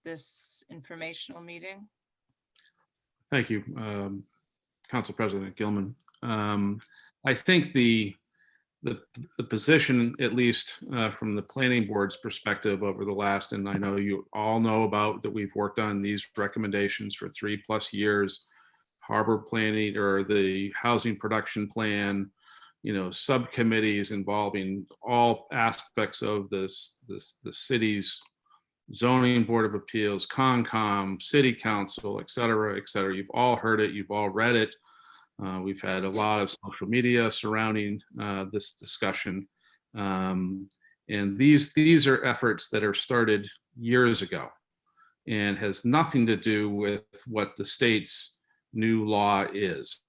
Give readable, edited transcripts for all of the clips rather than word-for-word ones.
this informational meeting? Thank you, Council President Gilman. I think the position, at least from the planning board's perspective over the last, and I know you all know about that we've worked on these recommendations for 3+ years, harbor planning or the housing production plan, subcommittees involving all aspects of the city's zoning board of appeals, Concom, city council, et cetera, et cetera. You've all heard it, you've all read it. We've had a lot of social media surrounding this discussion. And these are efforts that are started years ago and has nothing to do with what the state's new law is.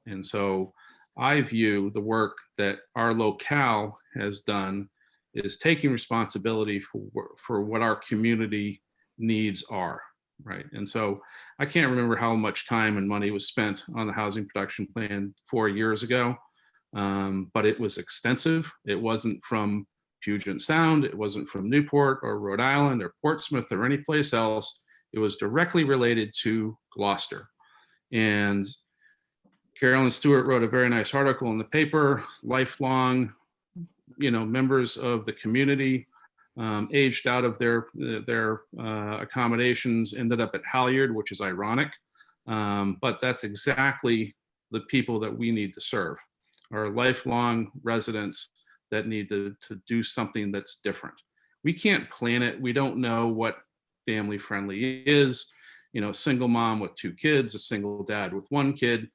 And so I view the work that our locale has done is taking responsibility for what our community needs are, right? And so I can't remember how much time and money was spent on the housing production plan 4 years ago, but it was extensive. It wasn't from Puget Sound, it wasn't from Newport or Rhode Island or Portsmouth or any place else. It was directly related to Gloucester. And Carolyn Stewart wrote a very nice article in the paper, lifelong members of the community aged out of their accommodations ended up at Halyard, which is ironic. But that's exactly the people that we need to serve, our lifelong residents that need to do something that's different. We can't plan it. We don't know what family friendly is. Single mom with 2 kids, a single dad with 1 kid.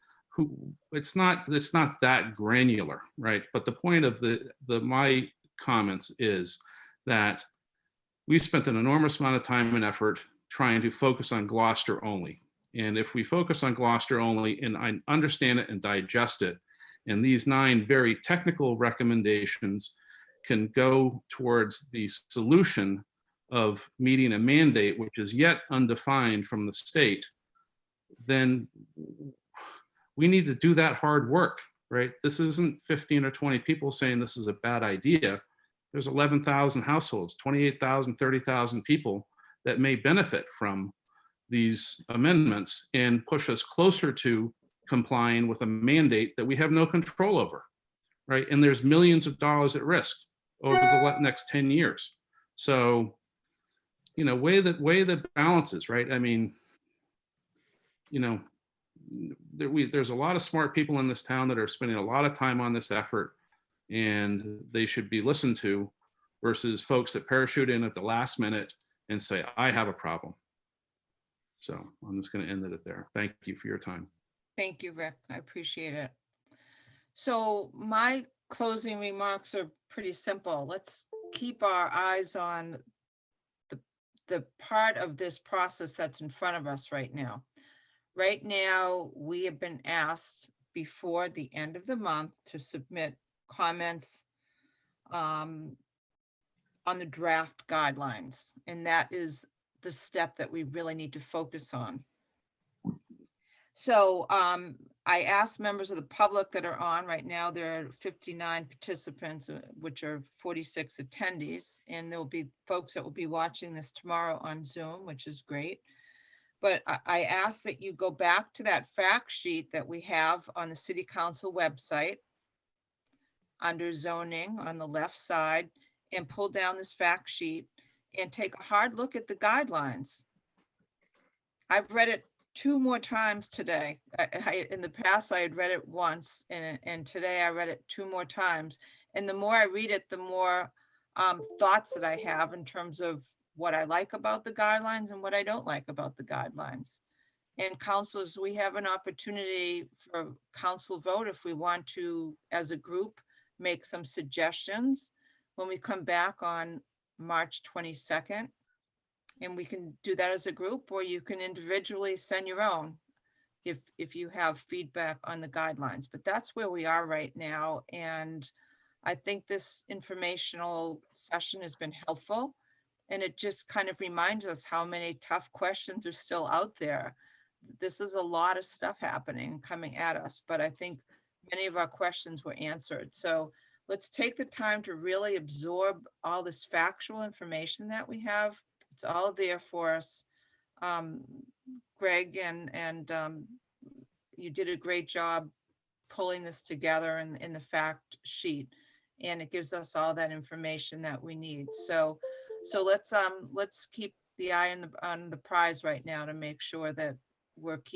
It's not that granular, right? But the point of my comments is that we spent an enormous amount of time and effort trying to focus on Gloucester only. And if we focus on Gloucester only and I understand it and digest it, and these 9 very technical recommendations can go towards the solution of meeting a mandate, which is yet undefined from the state, then we need to do that hard work, right? This isn't 15 or 20 people saying this is a bad idea. There's 11,000 households, 28,000, 30,000 people that may benefit from these amendments and push us closer to complying with a mandate that we have no control over, right? And there's millions of dollars at risk over the next 10 years. So, weigh the balances, right? I mean, there's a lot of smart people in this town that are spending a lot of time on this effort, and they should be listened to versus folks that parachute in at the last minute and say, I have a problem. So I'm just going to end it there. Thank you for your time. Thank you, Rick. I appreciate it. So my closing remarks are pretty simple. Let's keep our eyes on the part of this process that's in front of us right now. Right now, we have been asked before the end of the month to submit comments on the draft guidelines. And that is the step that we really need to focus on. So I asked members of the public that are on right now, there are 59 participants, which are 46 attendees, and there'll be folks that will be watching this tomorrow on Zoom, which is great. But I ask that you go back to that fact sheet that we have on the City Council website under zoning on the left side and pull down this fact sheet and take a hard look at the guidelines. I've read it 2 more times today. In the past, I had read it once, and today I read it 2 more times. And the more I read it, the more thoughts that I have in terms of what I like about the guidelines and what I don't like about the guidelines. And councilors, we have an opportunity for council vote if we want to, as a group, make some suggestions when we come back on March 22nd. And we can do that as a group, or you can individually send your own if you have feedback on the guidelines. But that's where we are right now. And I think this informational session has been helpful. And it just kind of reminds us how many tough questions are still out there. This is a lot of stuff happening, coming at us, but I think many of our questions were answered. So let's take the time to really absorb all this factual information that we have. It's all there for us. Greg, and you did a great job pulling this together in the fact sheet. And it gives us all that information that we need. So let's keep the eye on the prize right now to make sure that we're keeping